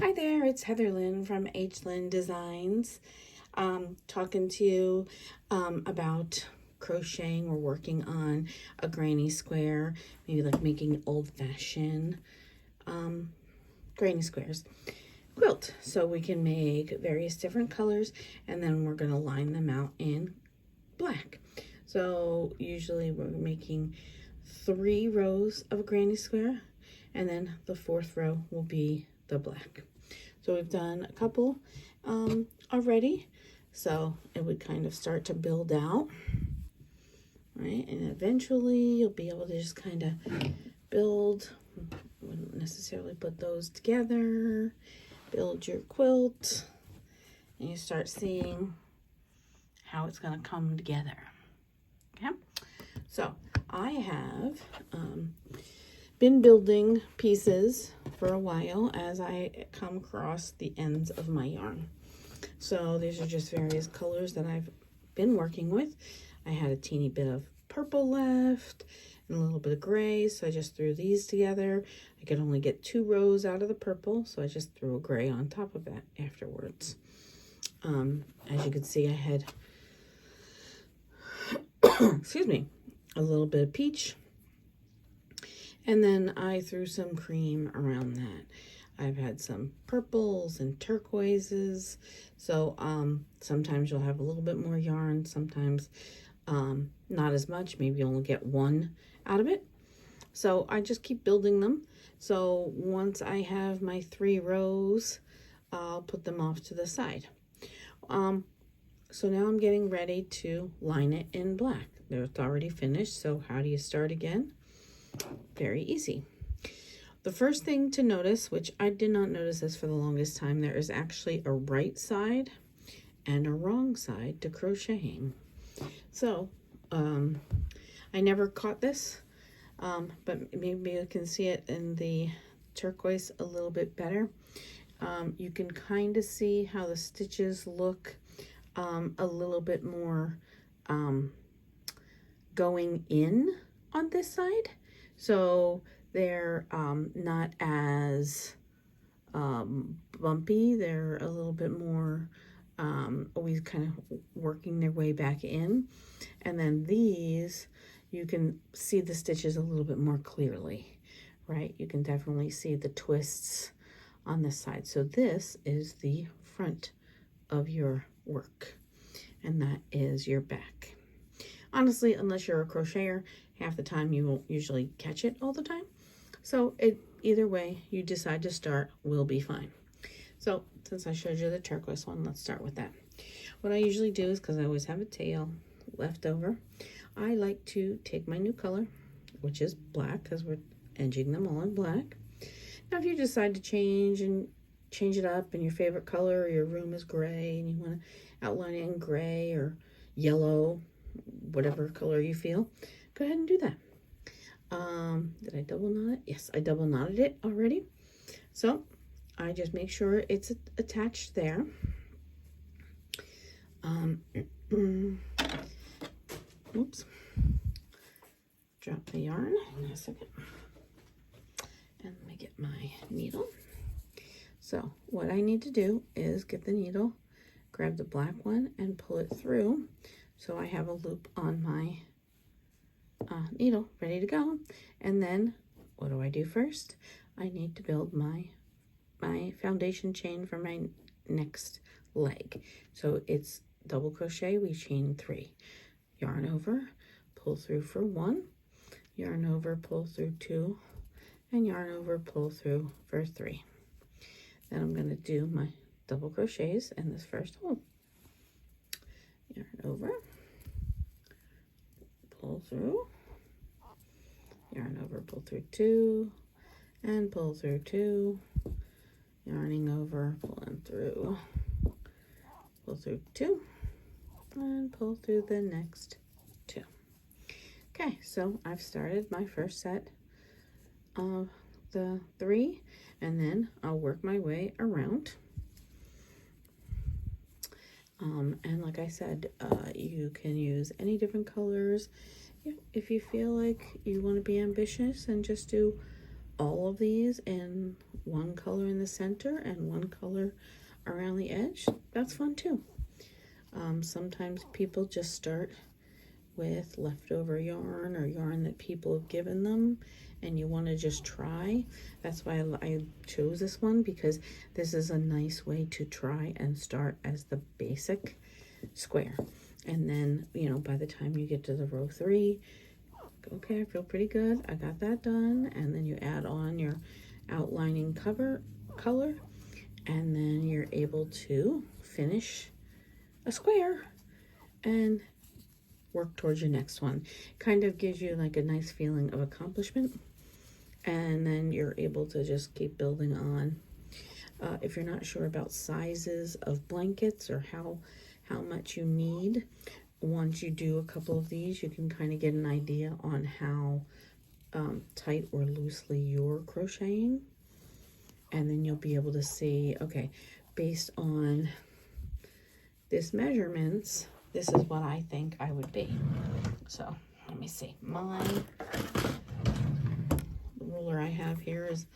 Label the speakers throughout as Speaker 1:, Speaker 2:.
Speaker 1: Hi there, it's Heather Lynn from H. Lynn Designs. Talking to you about crocheting or working on a granny square, maybe like making old-fashioned granny squares quilt. So we can make various different colors and then we're going to line them out in black. So usually we're making 3 rows of a granny square and then the 4th row will be the black. So we've done a couple already, so it would kind of start to build out, right? And eventually you'll be able to just kind of build, wouldn't necessarily put those together, build your quilt, and you start seeing how it's going to come together. Okay, so I have been building pieces for a while as I come across the ends of my yarn. So these are just various colors that I've been working with. I had a teeny bit of purple left and a little bit of gray, so I just threw these together. I could only get 2 rows out of the purple, so I just threw a gray on top of that afterwards. As you can see, I had excuse me, a little bit of peach, and then I threw some cream around that. I've had some purples and turquoises. So sometimes you'll have a little bit more yarn. Sometimes not as much. Maybe you'll only get 1 out of it. So I just keep building them. So once I have my 3 rows, I'll put them off to the side. So now I'm getting ready to line it in black. It's already finished. So how do you start again? Very easy. The first thing to notice, which I did not notice this for the longest time, there is actually a right side and a wrong side to crocheting. So I never caught this, but maybe you can see it in the turquoise a little bit better. You can kind of see how the stitches look a little bit more going in on this side. So they're not as bumpy. They're a little bit more always kind of working their way back in. And then these, you can see the stitches a little bit more clearly, right? You can definitely see the twists on this side. So this is the front of your work, and that is your back. Honestly, unless you're a crocheter, half the time you won't usually catch it all the time. So either way you decide to start will be fine. So since I showed you the turquoise one, let's start with that. What I usually do is, because I always have a tail left over, I like to take my new color, which is black, because we're edging them all in black. Now if you decide to change it up and your favorite color, or your room is gray and you want to outline it in gray or yellow, whatever color you feel, go ahead and do that. Did I double knot it? Yes, I double knotted it already. So I just make sure it's attached there. Oops. Drop the yarn in a second. And let me get my needle. So what I need to do is get the needle, grab the black one and pull it through so I have a loop on my needle ready to go. And then what do I do first? I need to build my foundation chain for my next leg. So it's double crochet, we chain 3, yarn over, pull through for 1, yarn over, pull through 2, and yarn over, pull through for 3. Then I'm going to do my double crochets in this first hole. Yarn over, pull through, yarn over, pull through 2, and pull through 2, yarning over, pulling through, pull through 2, and pull through the next 2. Okay, so I've started my first set of the 3, and then I'll work my way around. And like I said, you can use any different colors. If you feel like you want to be ambitious and just do all of these in one color in the center and one color around the edge, that's fun too. Sometimes people just start with leftover yarn or yarn that people have given them and you want to just try. That's why I chose this one, because this is a nice way to try and start as the basic square. And then, you know, by the time you get to the row 3, okay, I feel pretty good, I got that done. And then you add on your outlining color, and then you're able to finish a square and work towards your next one. Kind of gives you like a nice feeling of accomplishment, and then you're able to just keep building on. If you're not sure about sizes of blankets or how much you need, once you do a couple of these, you can kind of get an idea on how tight or loosely you're crocheting, and then you'll be able to see, okay, based on this measurements, this is what I think I would be. So let me see. The ruler I have here is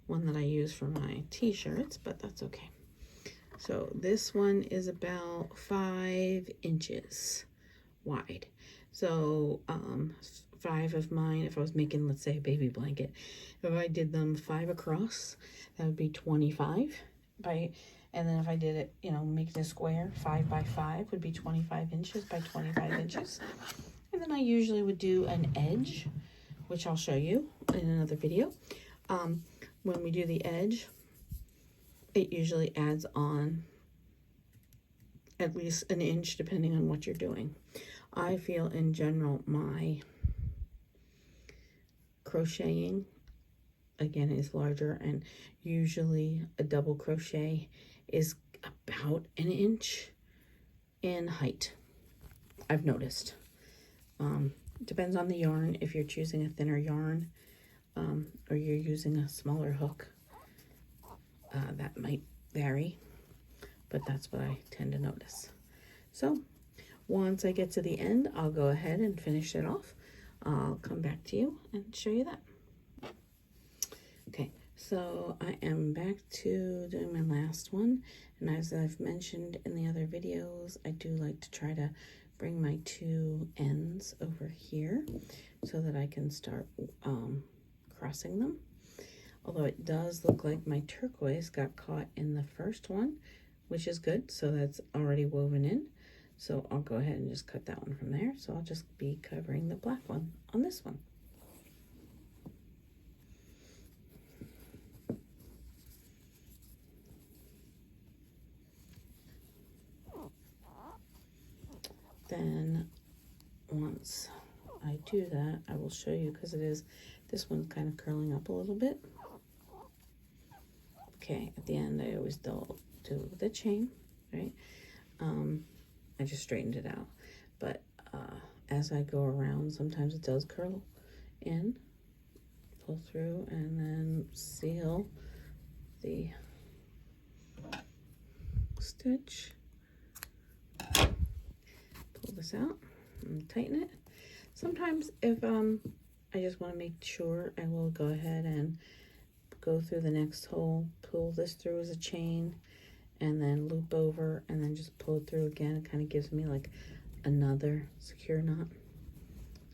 Speaker 1: one that I use for my t-shirts, but that's okay. So this one is about 5 inches wide. So 5 of mine, if I was making, let's say, a baby blanket, if I did them 5 across, that would be 25 by, and then if I did it, you know, make a square, 5 by 5 would be 25 inches by 25 inches. And then I usually would do an edge, which I'll show you in another video. When we do the edge, it usually adds on at least an inch depending on what you're doing. I feel in general my crocheting, again, is larger, and usually a double crochet is about an inch in height, I've noticed. Depends on the yarn. If you're choosing a thinner yarn or you're using a smaller hook, that might vary, but that's what I tend to notice. So once I get to the end, I'll go ahead and finish it off. I'll come back to you and show you that. Okay, so I am back to doing my last one, and as I've mentioned in the other videos, I do like to try to bring my 2 ends over here so that I can start crossing them. Although it does look like my turquoise got caught in the first one, which is good, so that's already woven in. So I'll go ahead and just cut that one from there. So I'll just be covering the black one on this one. Then once I do that, I will show you, because this one's kind of curling up a little bit. Okay, at the end I always do it with a chain, right? I just straightened it out, but as I go around, sometimes it does curl in, pull through, and then seal the stitch. Pull this out and tighten it. Sometimes if I just want to make sure, I will go ahead and go through the next hole, pull this through as a chain, and then loop over, and then just pull it through again. It kind of gives me like another secure knot.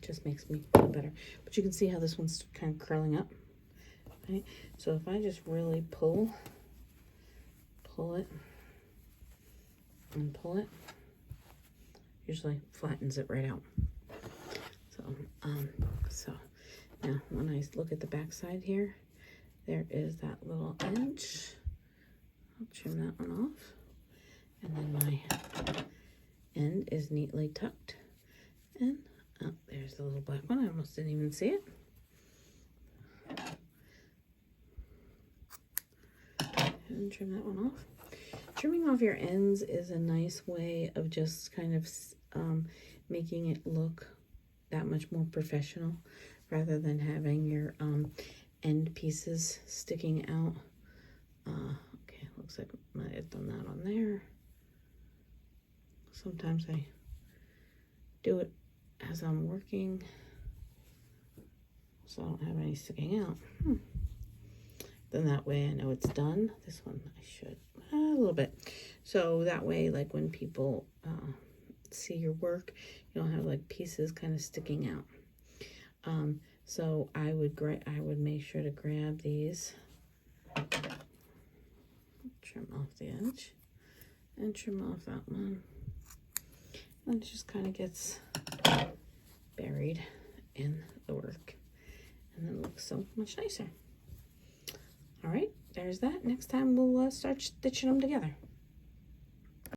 Speaker 1: Just makes me feel better. But you can see how this one's kind of curling up, right? So if I just really pull it, and pull it, usually flattens it right out. So now when I look at the back side here, there is that little edge. I'll trim that one off, and then my end is neatly tucked, and there's the little black one. I almost didn't even see it. And trim that one off. Trimming off your ends is a nice way of just kind of making it look that much more professional, rather than having your end pieces sticking out. Okay, looks like I might have done that on there. Sometimes I do it as I'm working, so I don't have any sticking out. Then that way I know it's done. This one I should, a little bit. So that way, like when people see your work, you don't have like pieces kind of sticking out. So I would make sure to grab these, trim off the edge, and trim off that one. And it just kind of gets buried in the work, and then it looks so much nicer. All right, there's that. Next time we'll start stitching them together.